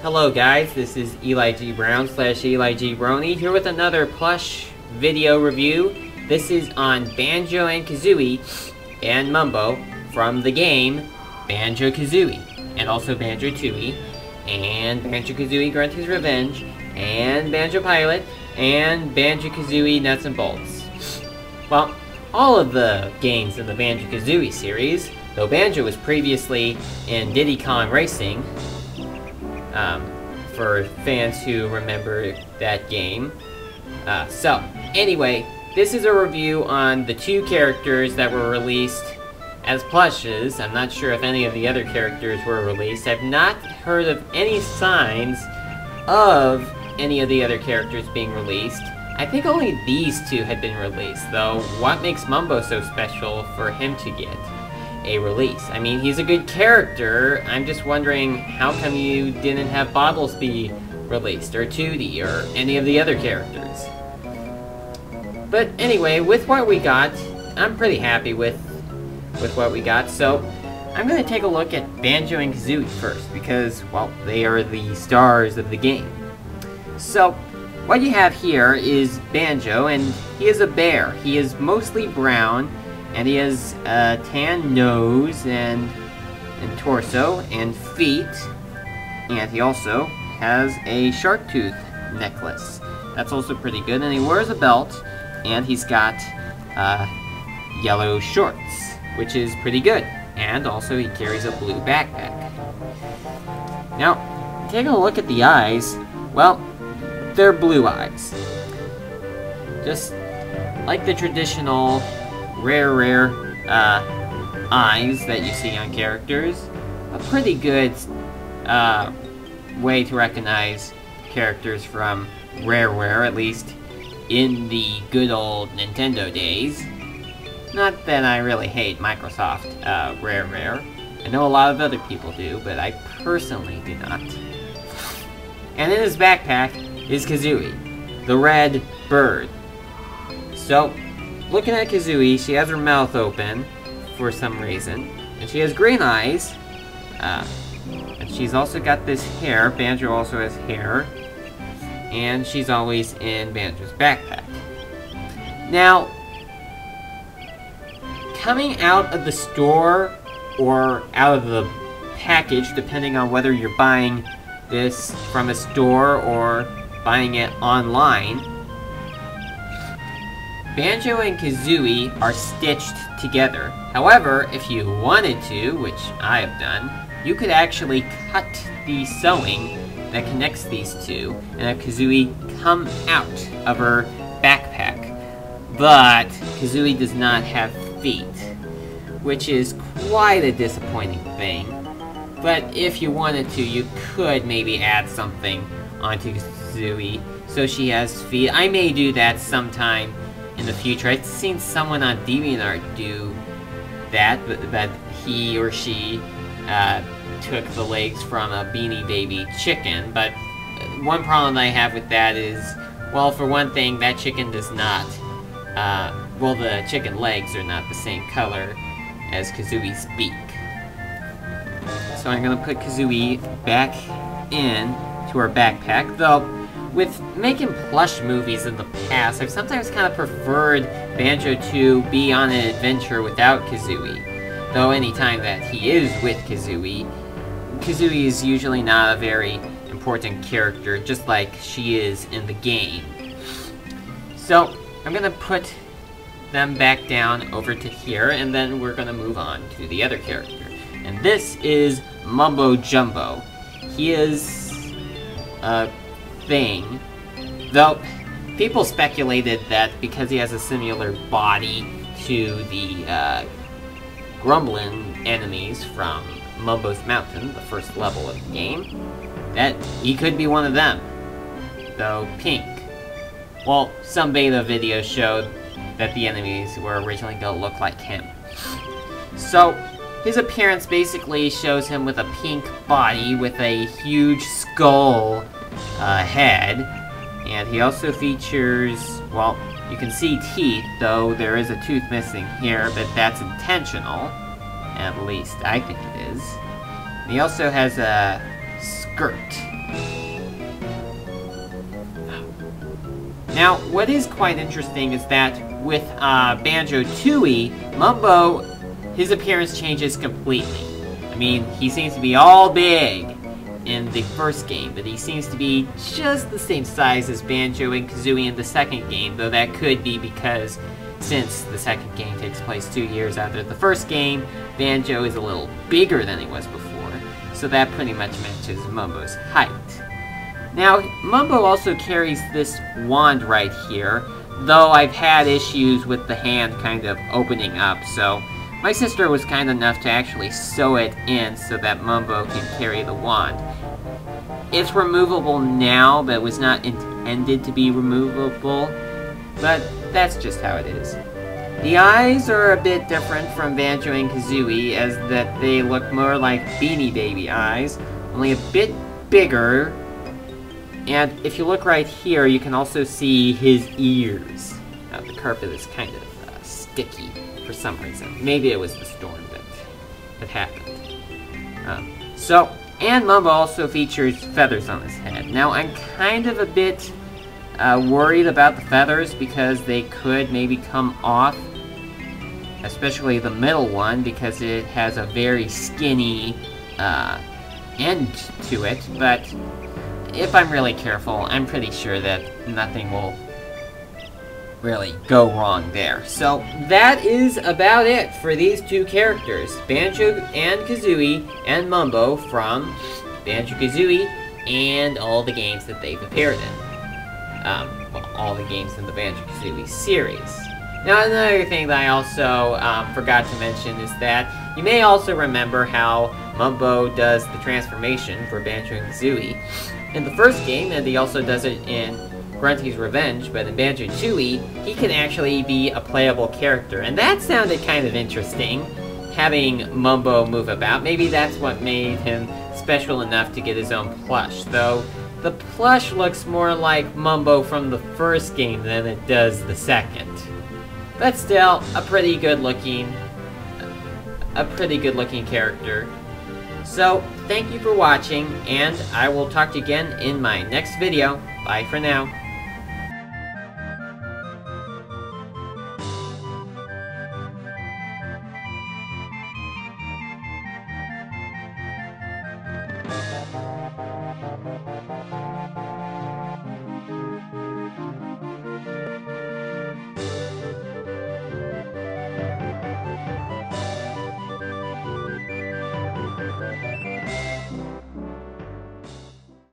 Hello guys, this is Eli G. Brown / Eli G. Brony here with another plush video review. This is on Banjo and Kazooie and Mumbo from the game Banjo-Kazooie, and also Banjo-Tooie, and Banjo-Kazooie Grunt His Revenge, and Banjo Pilot, and Banjo-Kazooie Nuts and Bolts. Well, all of the games in the Banjo-Kazooie series, though Banjo was previously in Diddy Kong Racing, for fans who remember that game. So, anyway, this is a review on the two characters that were released as plushes. I'm not sure if any of the other characters were released. I've not heard of any signs of any of the other characters being released. I think only these two had been released, though what makes Mumbo so special for him to get a release? I mean, he's a good character. I'm just wondering, how come you didn't have Bobbles be released, or Tootie, or any of the other characters? But anyway, with what we got, I'm pretty happy with what we got, so I'm going to take a look at Banjo and Kazooie first, because, well, they are the stars of the game. So, what you have here is Banjo, and he is a bear. He is mostly brown, and he has a tan nose and torso and feet, and he also has a shark tooth necklace. That's also pretty good, and he wears a belt, and he's got yellow shorts, which is pretty good, and also he carries a blue backpack. Now, taking a look at the eyes, well, they're blue eyes. Just like the traditional rare eyes that you see on characters. A pretty good way to recognize characters from Rareware, at least in the good old Nintendo days. Not that I really hate Microsoft Rareware. I know a lot of other people do, but I personally do not. And in his backpack is Kazooie, the red bird. So, looking at Kazooie, she has her mouth open for some reason, and she has green eyes, and she's also got this hair. Banjo also has hair, and she's always in Banjo's backpack. Now, coming out of the store or out of the package, depending on whether you're buying this from a store or buying it online, Banjo and Kazooie are stitched together. However, if you wanted to, which I have done, you could actually cut the sewing that connects these two and have Kazooie come out of her backpack. But Kazooie does not have feet, which is quite a disappointing thing. But if you wanted to, you could maybe add something onto Kazooie so she has feet. I may do that sometime in the future. I've seen someone on DeviantArt do that, but he or she took the legs from a Beanie Baby chicken. But one problem I have with that is, well, for one thing, that chicken does not, well, the chicken legs are not the same color as Kazooie's beak. So I'm going to put Kazooie back in to her backpack, though with making plush movies in the past, I've sometimes kind of preferred Banjo to be on an adventure without Kazooie. Though anytime that he is with Kazooie, Kazooie is usually not a very important character, just like she is in the game. So, I'm gonna put them back down over to here, and then we're gonna move on to the other character. And this is Mumbo Jumbo. He is a thing, though people speculated that because he has a similar body to the grumbling enemies from Mumbo's Mountain, the first level of the game, that he could be one of them, though pink. Well, some beta videos showed that the enemies were originally going to look like him. So, his appearance basically shows him with a pink body with a huge skull head, and he also features, well, you can see teeth, though there is a tooth missing here, but that's intentional. At least I think it is. And he also has a skirt Now, what is quite interesting is that with Banjo-Tooie, Mumbo, his appearance changes completely. I mean, he seems to be all big in the first game, but he seems to be just the same size as Banjo and Kazooie in the second game, though that could be because since the second game takes place 2 years after the first game, Banjo is a little bigger than he was before, so that pretty much matches Mumbo's height. Now, Mumbo also carries this wand right here, though I've had issues with the hand kind of opening up, so my sister was kind enough to actually sew it in so that Mumbo can carry the wand. It's removable now, but it was not intended to be removable, but that's just how it is. The eyes are a bit different from Banjo and Kazooie, as that they look more like Beanie Baby eyes, only a bit bigger. And if you look right here, you can also see his ears. The carpet is kind of sticky for some reason. Maybe it was the storm that happened. And Mumbo also features feathers on his head. Now, I'm kind of a bit worried about the feathers because they could maybe come off, especially the middle one, because it has a very skinny end to it, but if I'm really careful, I'm pretty sure that nothing will really go wrong there. So that is about it for these two characters, Banjo and Kazooie and Mumbo from Banjo-Kazooie and all the games that they've appeared in. Well, all the games in the Banjo-Kazooie series. Now, another thing that I also forgot to mention is that you may also remember how Mumbo does the transformation for Banjo and Kazooie in the first game, and he also does it in Grunty's Revenge, but in Banjo-Tooie, he can actually be a playable character, and that sounded kind of interesting, having Mumbo move about. Maybe that's what made him special enough to get his own plush, though the plush looks more like Mumbo from the first game than it does the second. But still, a pretty good looking character. So, thank you for watching, and I will talk to you again in my next video. Bye for now.